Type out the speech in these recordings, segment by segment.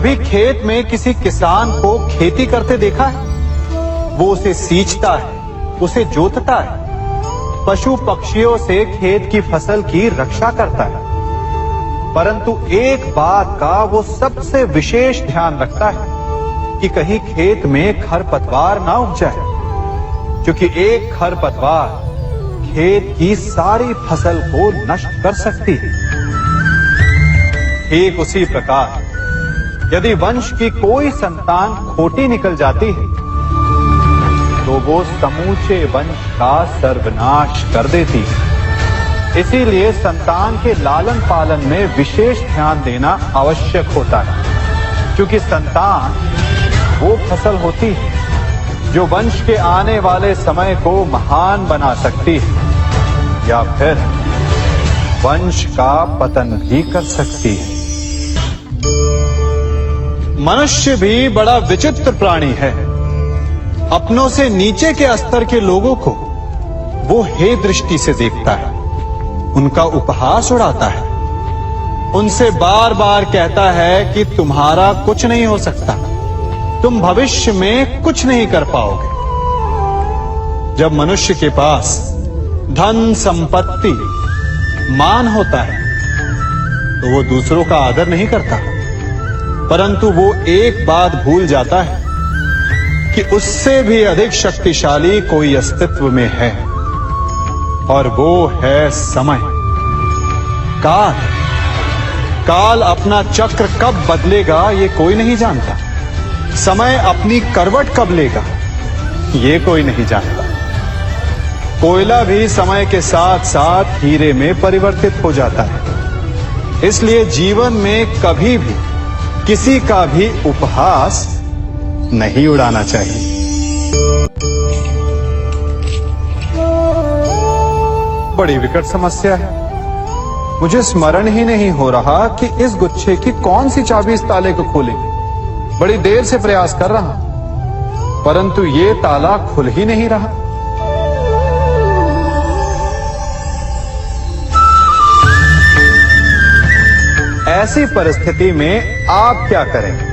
कभी खेत में किसी किसान को खेती करते देखा है? वो उसे सींचता है, उसे जोतता है, पशु पक्षियों से खेत की फसल की रक्षा करता है। परंतु एक बात का वो सबसे विशेष ध्यान रखता है कि कहीं खेत में खरपतवार ना उग जाए, क्योंकि एक खरपतवार खेत की सारी फसल को नष्ट कर सकती है। ठीक उसी प्रकार यदि वंश की कोई संतान खोटी निकल जाती है तो वो समूचे वंश का सर्वनाश कर देती है। इसीलिए संतान के लालन पालन में विशेष ध्यान देना आवश्यक होता है, क्योंकि संतान वो फसल होती है जो वंश के आने वाले समय को महान बना सकती है या फिर वंश का पतन भी कर सकती है। मनुष्य भी बड़ा विचित्र प्राणी है। अपनों से नीचे के स्तर के लोगों को वो हे दृष्टि से देखता है, उनका उपहास उड़ाता है, उनसे बार बार कहता है कि तुम्हारा कुछ नहीं हो सकता, तुम भविष्य में कुछ नहीं कर पाओगे। जब मनुष्य के पास धन संपत्ति मान होता है तो वो दूसरों का आदर नहीं करता, परंतु वो एक बात भूल जाता है कि उससे भी अधिक शक्तिशाली कोई अस्तित्व में है, और वो है समय। काल काल अपना चक्र कब बदलेगा ये कोई नहीं जानता। समय अपनी करवट कब लेगा ये कोई नहीं जानता। कोयला भी समय के साथ साथ हीरे में परिवर्तित हो जाता है। इसलिए जीवन में कभी भी किसी का भी उपहास नहीं उड़ाना चाहिए। बड़ी विकट समस्या है। मुझे स्मरण ही नहीं हो रहा कि इस गुच्छे की कौन सी चाबी इस ताले को खोलेगी। बड़ी देर से प्रयास कर रहा, परंतु ये ताला खुल ही नहीं रहा। ऐसी परिस्थिति में आप क्या करेंगे?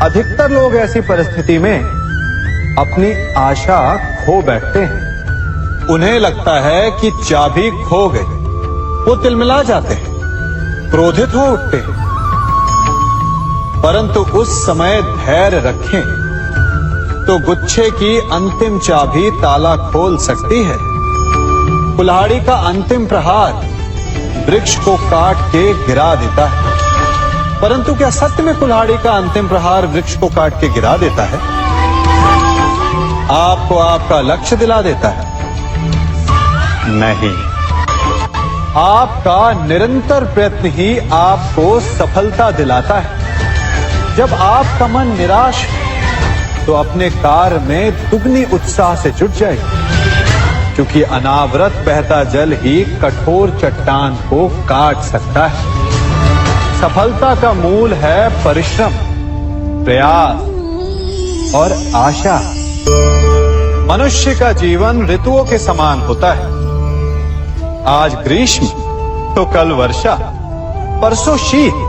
अधिकतर लोग ऐसी परिस्थिति में अपनी आशा खो बैठते हैं। उन्हें लगता है कि चाबी खो गई। वो तिलमिला जाते हैं, क्रोधित हो उठते हैं। परंतु उस समय धैर्य रखें तो गुच्छे की अंतिम चाबी ताला खोल सकती है। कुल्हाड़ी का अंतिम प्रहार वृक्ष को काट के गिरा देता है, परंतु क्या सत्य में कुल्हाड़ी का अंतिम प्रहार वृक्ष को काट के गिरा देता है? आपको आपका लक्ष्य दिला देता है? नहीं, आपका निरंतर प्रयत्न ही आपको सफलता दिलाता है। जब आपका मन निराश है तो अपने कार्य में दुगनी उत्साह से जुट जाए, क्योंकि अनावरत बहता जल ही कठोर चट्टान को काट सकता है। सफलता का मूल है परिश्रम, प्रयास और आशा। मनुष्य का जीवन ऋतुओं के समान होता है। आज ग्रीष्म तो कल वर्षा, परसों शीत।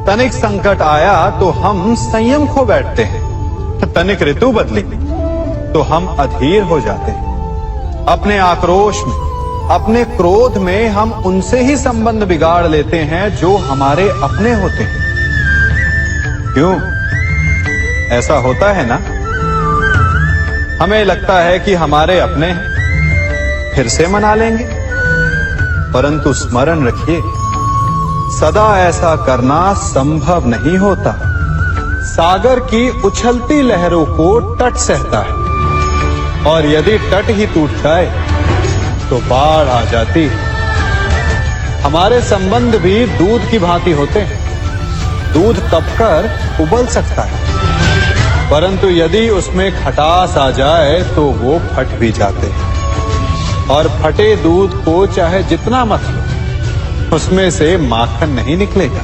तनिक संकट आया तो हम संयम खो बैठते हैं, तनिक ऋतु बदली तो हम अधीर हो जाते हैं। अपने आक्रोश में, अपने क्रोध में हम उनसे ही संबंध बिगाड़ लेते हैं जो हमारे अपने होते हैं। क्यों ऐसा होता है ना? हमें लगता है कि हमारे अपने हैं, फिर से मना लेंगे, परंतु स्मरण रखिए, सदा ऐसा करना संभव नहीं होता। सागर की उछलती लहरों को तट सहता है, और यदि तट ही टूट जाए तो बाढ़ आ जाती है। हमारे संबंध भी दूध की भांति होते हैं। दूध तपकर उबल सकता है, परंतु यदि उसमें खटास आ जाए तो वो फट भी जाते हैं। और फटे दूध को चाहे जितना मत लो, उसमें से माखन नहीं निकलेगा।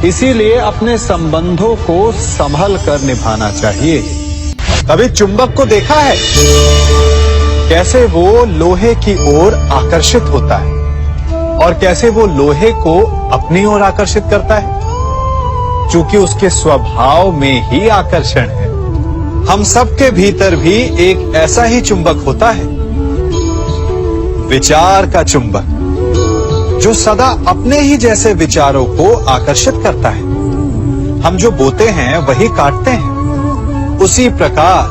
इसीलिए अपने संबंधों को संभल कर निभाना चाहिए। कभी चुंबक को देखा है कैसे वो लोहे की ओर आकर्षित होता है और कैसे वो लोहे को अपनी ओर आकर्षित करता है? चूंकि उसके स्वभाव में ही आकर्षण है। हम सबके भीतर भी एक ऐसा ही चुंबक होता है, विचार का चुंबक, जो सदा अपने ही जैसे विचारों को आकर्षित करता है। हम जो बोते हैं वही काटते हैं। उसी प्रकार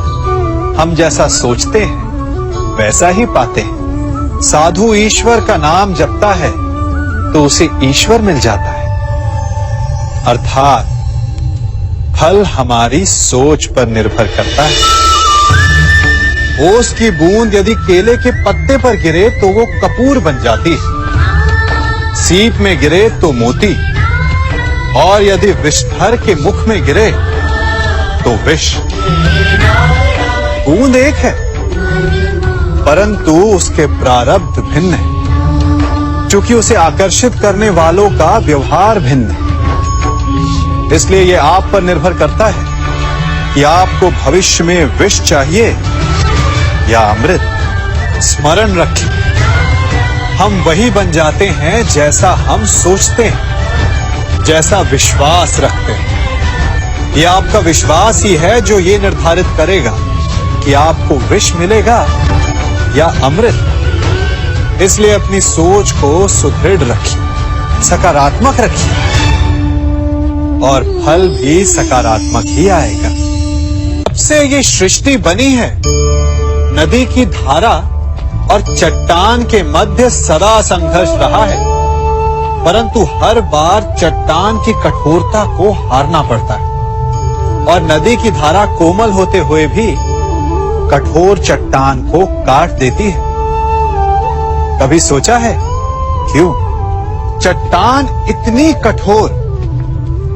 हम जैसा सोचते हैं वैसा ही पाते हैं। साधु ईश्वर का नाम जपता है तो उसे ईश्वर मिल जाता है। अर्थात फल हमारी सोच पर निर्भर करता है। ओस की बूंद यदि केले के पत्ते पर गिरे तो वो कपूर बन जाती है। सीप में गिरे तो मोती, और यदि विषधर के मुख में गिरे तो विष। बूंद एक है, परंतु उसके प्रारब्ध भिन्न है, क्योंकि उसे आकर्षित करने वालों का व्यवहार भिन्न है। इसलिए यह आप पर निर्भर करता है कि आपको भविष्य में विष चाहिए या अमृत। स्मरण रखें, हम वही बन जाते हैं जैसा हम सोचते हैं, जैसा विश्वास रखते हैं। यह आपका विश्वास ही है जो ये निर्धारित करेगा कि आपको विष मिलेगा या अमृत। इसलिए अपनी सोच को सुदृढ़ रखिए, सकारात्मक रखिए, और फल भी सकारात्मक ही आएगा। जब से ये सृष्टि बनी है, नदी की धारा और चट्टान के मध्य सदा संघर्ष रहा है, परंतु हर बार चट्टान की कठोरता को हारना पड़ता है, और नदी की धारा कोमल होते हुए भी कठोर चट्टान को काट देती है। कभी सोचा है क्यों? चट्टान इतनी कठोर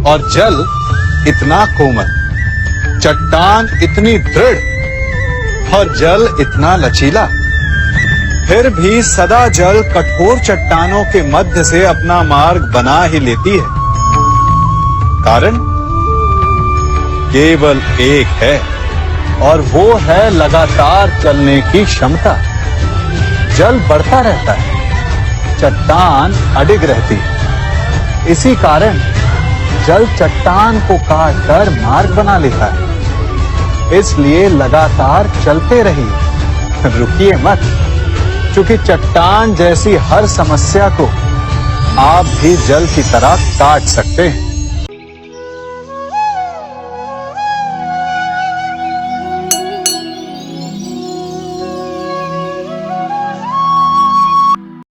और जल इतना कोमल, चट्टान इतनी दृढ़ और जल इतना लचीला, फिर भी सदा जल कठोर चट्टानों के मध्य से अपना मार्ग बना ही लेती है। कारण केवल एक है, और वो है लगातार चलने की क्षमता। जल बढ़ता रहता है, चट्टान अडिग रहती है। इसी कारण जल चट्टान को काटकर मार्ग बना लेता है। इसलिए लगातार चलते रहिए, रुकिए मत, क्योंकि चट्टान जैसी हर समस्या को आप भी जल की तरह काट सकते हैं।